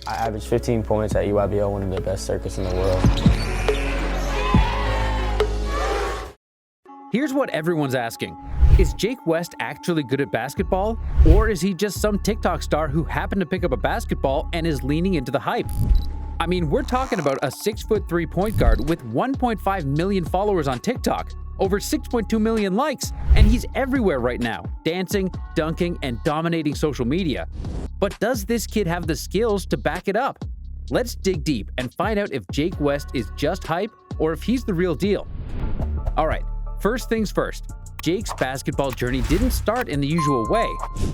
I averaged 15 points at EYBL, one of the best circuits in the world. Here's what everyone's asking. Is Jake West actually good at basketball? Or is he just some TikTok star who happened to pick up a basketball and is leaning into the hype? I mean, we're talking about a 6'3" point guard with 1.5 million followers on TikTok, over 6.2 million likes, and he's everywhere right now, dancing, dunking, and dominating social media. But does this kid have the skills to back it up? Let's dig deep and find out if Jake West is just hype or if he's the real deal. All right, first things first. Jake's basketball journey didn't start in the usual way.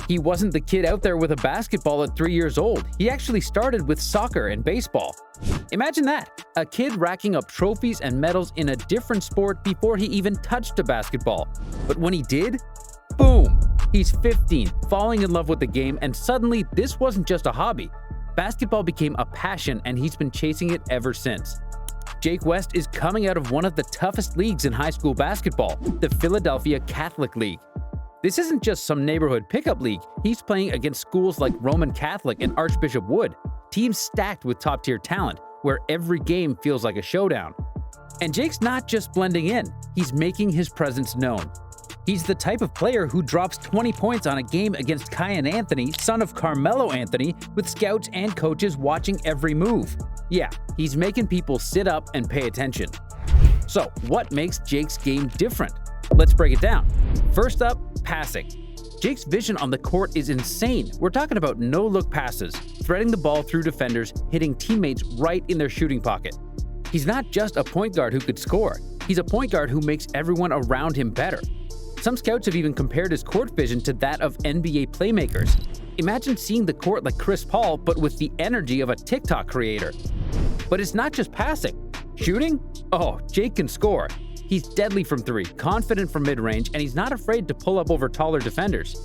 He wasn't the kid out there with a basketball at 3 years old. He actually started with soccer and baseball. Imagine that, a kid racking up trophies and medals in a different sport before he even touched a basketball. But when he did, boom! He's 15, falling in love with the game, and suddenly this wasn't just a hobby. Basketball became a passion, and he's been chasing it ever since. Jake West is coming out of one of the toughest leagues in high school basketball, the Philadelphia Catholic League. This isn't just some neighborhood pickup league. He's playing against schools like Roman Catholic and Archbishop Wood, teams stacked with top-tier talent, where every game feels like a showdown. And Jake's not just blending in, he's making his presence known. He's the type of player who drops 20 points on a game against Kyan Anthony, son of Carmelo Anthony, with scouts and coaches watching every move. Yeah, he's making people sit up and pay attention. So, what makes Jake's game different? Let's break it down. First up, passing. Jake's vision on the court is insane. We're talking about no-look passes, threading the ball through defenders, hitting teammates right in their shooting pocket. He's not just a point guard who could score. He's a point guard who makes everyone around him better. Some scouts have even compared his court vision to that of NBA playmakers. Imagine seeing the court like Chris Paul, but with the energy of a TikTok creator. But it's not just passing. Shooting? Oh, Jake can score. He's deadly from three, confident from mid-range, and he's not afraid to pull up over taller defenders.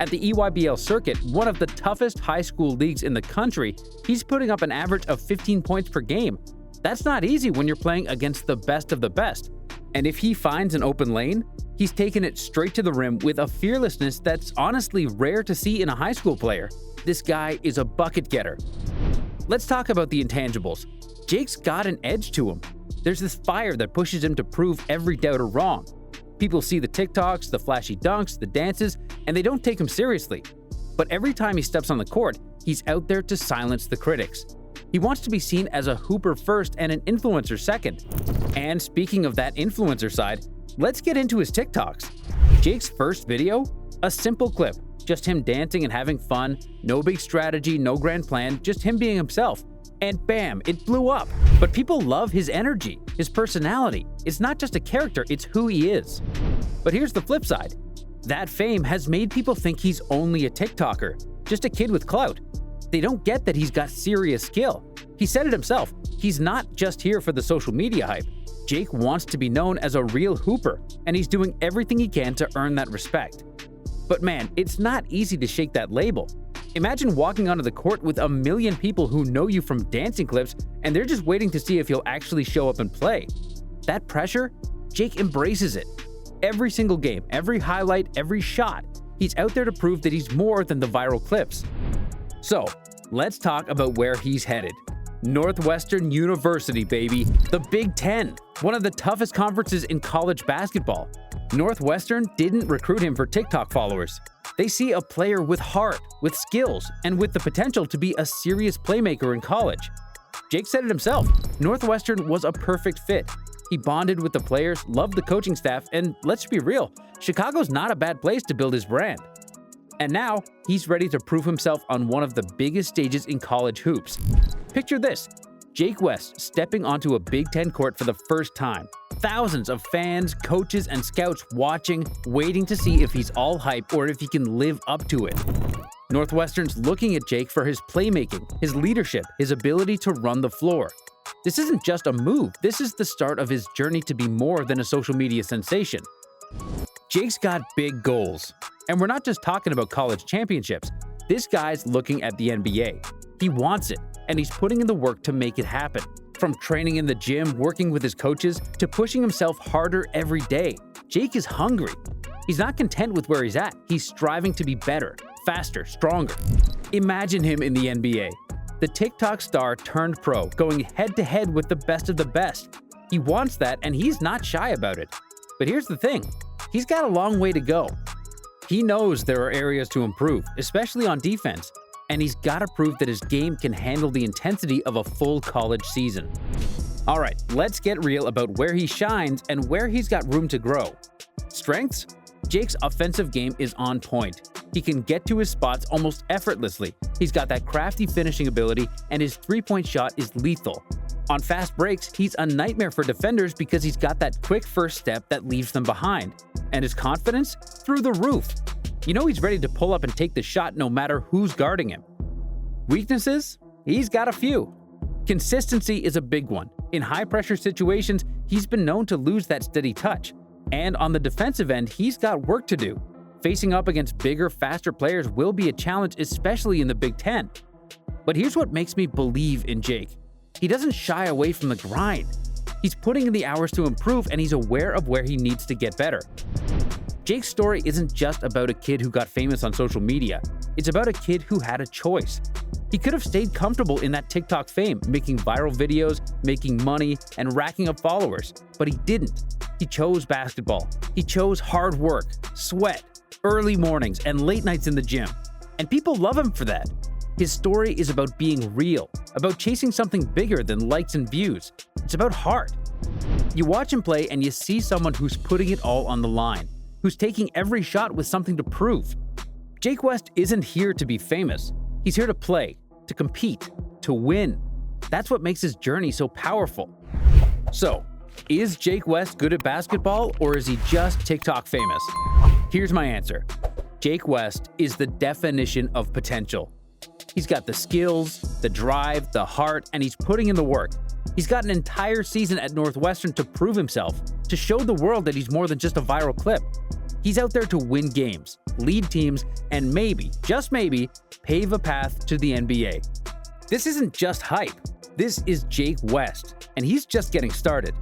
At the EYBL circuit, one of the toughest high school leagues in the country, he's putting up an average of 15 points per game. That's not easy when you're playing against the best of the best. And if he finds an open lane, he's taken it straight to the rim with a fearlessness that's honestly rare to see in a high school player. This guy is a bucket getter. Let's talk about the intangibles. Jake's got an edge to him. There's this fire that pushes him to prove every doubter wrong. People see the TikToks, the flashy dunks, the dances, and they don't take him seriously. But every time he steps on the court, he's out there to silence the critics. He wants to be seen as a hooper first and an influencer second. And speaking of that influencer side, let's get into his TikToks. Jake's first video? A simple clip, just him dancing and having fun, no big strategy, no grand plan, just him being himself. And bam, it blew up. But people love his energy, his personality. It's not just a character, it's who he is. But here's the flip side. That fame has made people think he's only a TikToker, just a kid with clout. They don't get that he's got serious skill. He said it himself, he's not just here for the social media hype. Jake wants to be known as a real hooper, and he's doing everything he can to earn that respect. But man, it's not easy to shake that label. Imagine walking onto the court with 1 million people who know you from dancing clips, and they're just waiting to see if you'll actually show up and play. That pressure? Jake embraces it. Every single game, every highlight, every shot, he's out there to prove that he's more than the viral clips. So, let's talk about where he's headed. Northwestern University, baby. The Big Ten, one of the toughest conferences in college basketball. Northwestern didn't recruit him for TikTok followers. They see a player with heart, with skills, and with the potential to be a serious playmaker in college. Jake said it himself, Northwestern was a perfect fit. He bonded with the players, loved the coaching staff, and let's be real, Chicago's not a bad place to build his brand. And now, he's ready to prove himself on one of the biggest stages in college hoops. Picture this, Jake West stepping onto a Big Ten court for the first time. Thousands of fans, coaches, and scouts watching, waiting to see if he's all hype or if he can live up to it. Northwestern's looking at Jake for his playmaking, his leadership, his ability to run the floor. This isn't just a move, this is the start of his journey to be more than a social media sensation. Jake's got big goals. And we're not just talking about college championships. This guy's looking at the NBA. He wants it, and he's putting in the work to make it happen. From training in the gym, working with his coaches, to pushing himself harder every day. Jake is hungry. He's not content with where he's at. He's striving to be better, faster, stronger. Imagine him in the NBA. The TikTok star turned pro, going head-to-head with the best of the best. He wants that, and he's not shy about it. But here's the thing, he's got a long way to go. He knows there are areas to improve, especially on defense, and he's got to prove that his game can handle the intensity of a full college season. All right, let's get real about where he shines and where he's got room to grow. Strengths? Jake's offensive game is on point. He can get to his spots almost effortlessly. He's got that crafty finishing ability, and his three-point shot is lethal. On fast breaks, he's a nightmare for defenders because he's got that quick first step that leaves them behind. And his confidence? Through the roof. You know he's ready to pull up and take the shot no matter who's guarding him. Weaknesses? He's got a few. Consistency is a big one. In high-pressure situations, he's been known to lose that steady touch. And on the defensive end, he's got work to do. Facing up against bigger, faster players will be a challenge, especially in the Big Ten. But here's what makes me believe in Jake. He doesn't shy away from the grind. He's putting in the hours to improve, and he's aware of where he needs to get better. Jake's story isn't just about a kid who got famous on social media. It's about a kid who had a choice. He could have stayed comfortable in that TikTok fame, making viral videos, making money, and racking up followers. But he didn't. He chose basketball. He chose hard work, sweat, early mornings, and late nights in the gym. And people love him for that. His story is about being real, about chasing something bigger than likes and views. It's about heart. You watch him play and you see someone who's putting it all on the line, who's taking every shot with something to prove. Jake West isn't here to be famous. He's here to play, to compete, to win. That's what makes his journey so powerful. So, is Jake West good at basketball, or is he just TikTok famous? Here's my answer. Jake West is the definition of potential. He's got the skills, the drive, the heart, and he's putting in the work. He's got an entire season at Northwestern to prove himself, to show the world that he's more than just a viral clip. He's out there to win games, lead teams, and maybe, just maybe, pave a path to the NBA. This isn't just hype. This is Jake West, and he's just getting started.